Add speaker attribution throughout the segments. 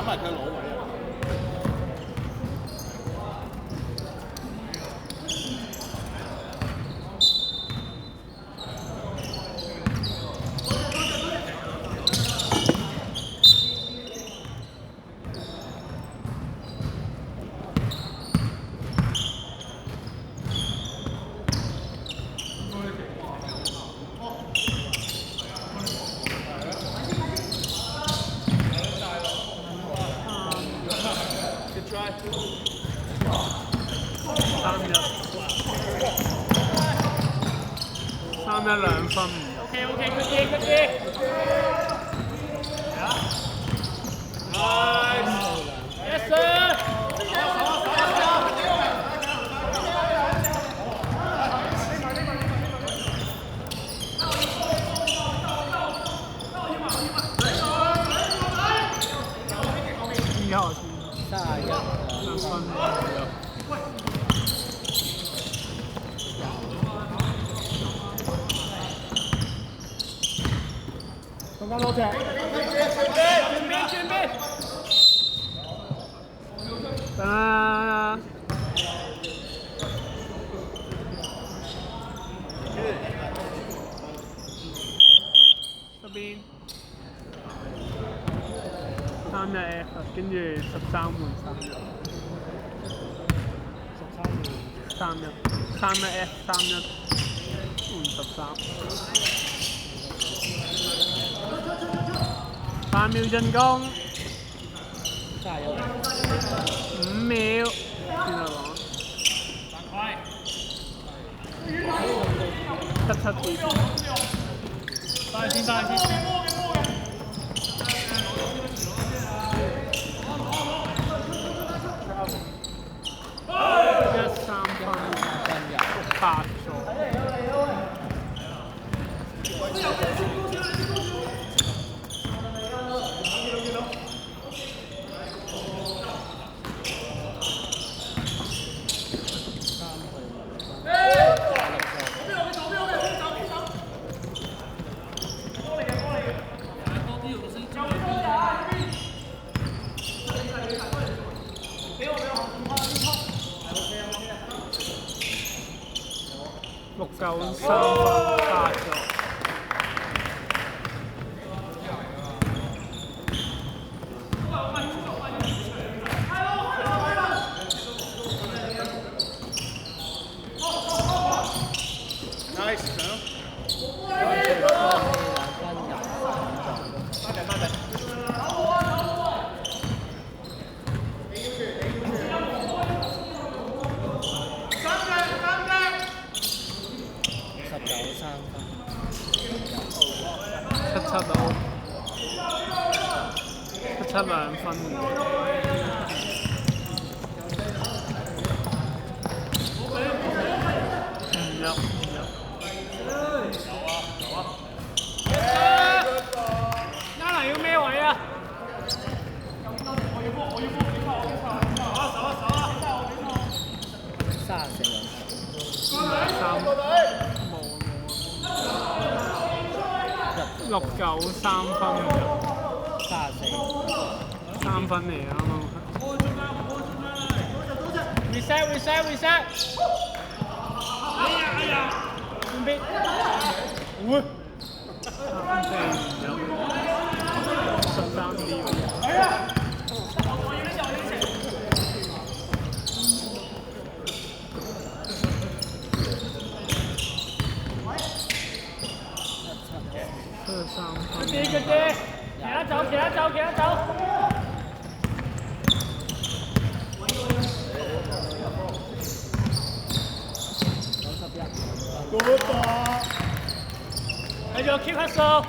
Speaker 1: 埋佢攞位啊！3-12
Speaker 2: 分。
Speaker 3: OK， good day。Nice。Yes sir。
Speaker 2: 2號先。2分。
Speaker 1: 中間攞隻。
Speaker 3: 準備。
Speaker 2: 等啦。邊3-1 F， 跟住13換3-1 F 3-1換13。8秒進攻，5秒，邊度講？7-7點。
Speaker 3: 快先。
Speaker 2: 13分8咗。6嚿3分8咗。7-7到7-72分。唔入。
Speaker 3: 啱嚟要咩位啊
Speaker 2: 6嚿3分唔入。3分嚟啱啱。
Speaker 3: Reset。準備。
Speaker 2: 會。13秒。3分。
Speaker 3: Good day。其他走。繼續 keep hustle。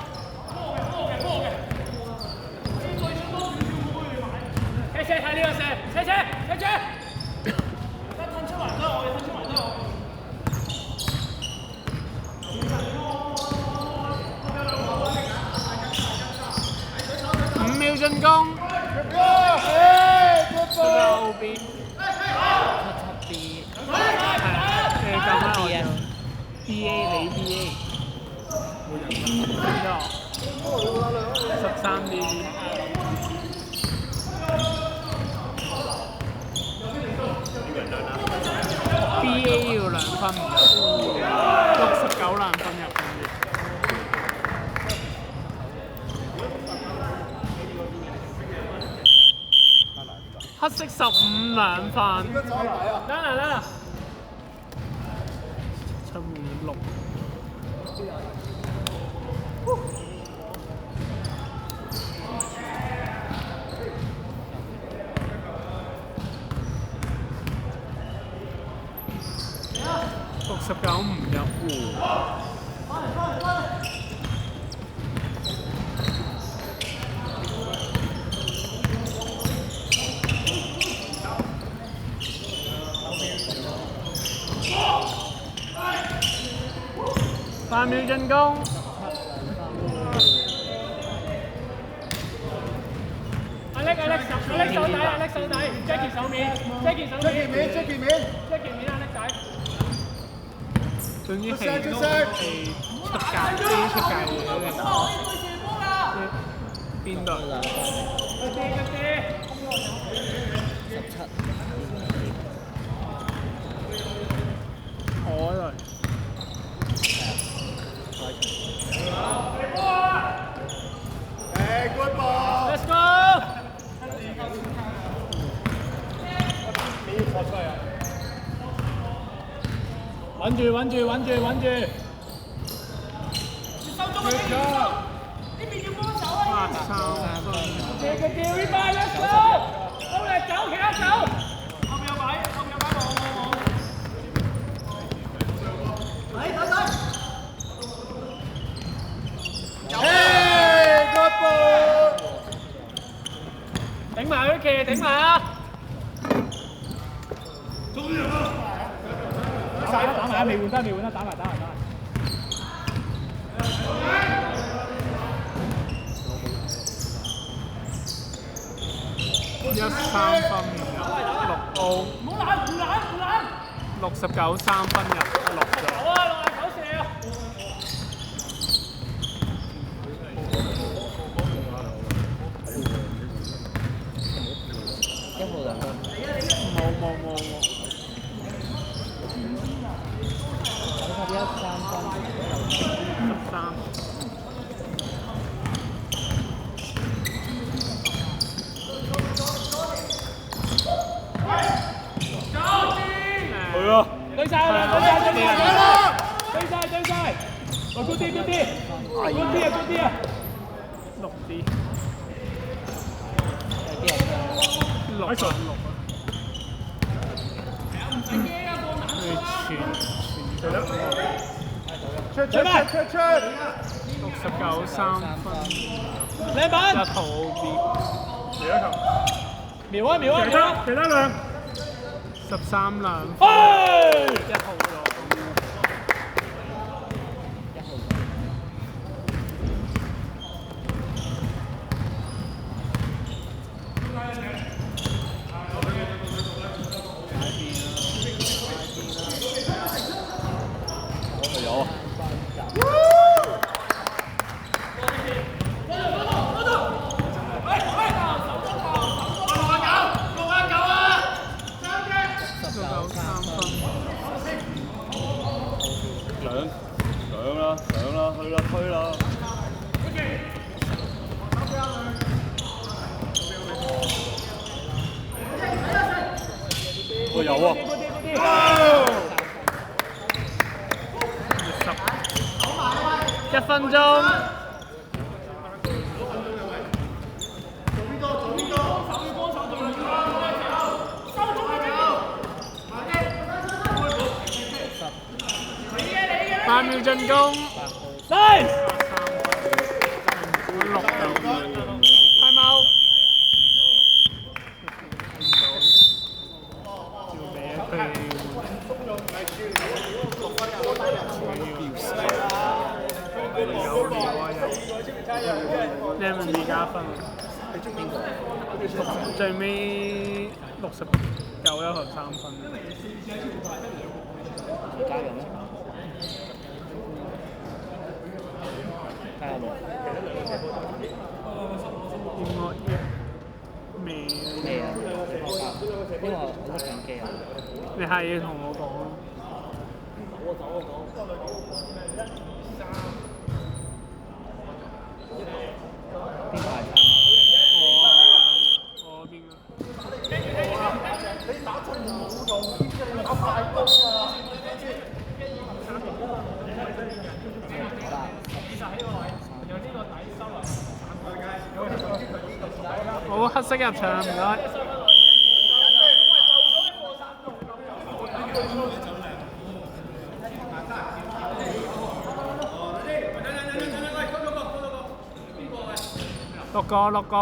Speaker 3: 車睇呢個射，車。吞出埋都係我。
Speaker 2: 5秒進攻。出到 OB。你撳翻我就 BA 你 BA。13 BB。分，69難分入跟住。黑色15兩分，
Speaker 3: 得啦，
Speaker 2: 7-6。69唔入喎。8秒進攻。
Speaker 3: 阿叻手底 ，Jackie 手面，Jackie 手面，Jackie 面阿叻仔。
Speaker 2: 總之係出界嘅邊度？我嚟。
Speaker 1: Good ball。
Speaker 3: Let's go。穩住。
Speaker 2: 3分。
Speaker 3: 呢班 Let's go。好嚟走，其他走。後面有位冇。
Speaker 1: Good ball。
Speaker 3: 頂埋佢企，頂埋啊！打埋未換得，打埋。
Speaker 2: 13分入6
Speaker 3: 唔好懶。
Speaker 2: 69 3分入6咗。
Speaker 3: 好啊，69射啊！
Speaker 2: 冇。13。
Speaker 1: 係啊。
Speaker 3: 對晒！喂，good 啲啊
Speaker 2: ！6啲。6啊！
Speaker 1: 出
Speaker 2: ！69 3分。
Speaker 3: 兩板。
Speaker 2: 一號 B。
Speaker 3: 瞄啊！
Speaker 1: 其他兩。
Speaker 2: 13兩分。一號咗。
Speaker 1: 推啦！我有啊
Speaker 2: ！1分鐘。8秒進攻。
Speaker 3: Nice！
Speaker 2: Time out。Lemon 而家分。最尾69一球3分。
Speaker 4: 加油咩？加油冇？
Speaker 2: 應該未
Speaker 4: 啊？呢個好緊機啊！
Speaker 2: 你係要同我講。
Speaker 4: 邊個係撐
Speaker 2: 我邊個？好黑色入場，唔該。六個。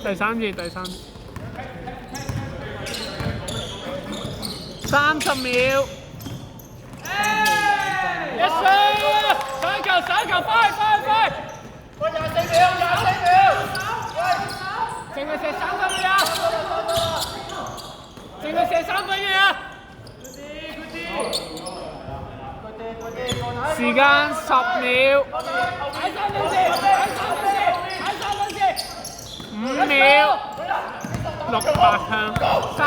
Speaker 2: 第三節，30秒。
Speaker 3: Yes sir！ 上球，快！喂，24秒，淨係射3分嘅啊！
Speaker 2: 時間10秒。5秒。600向。3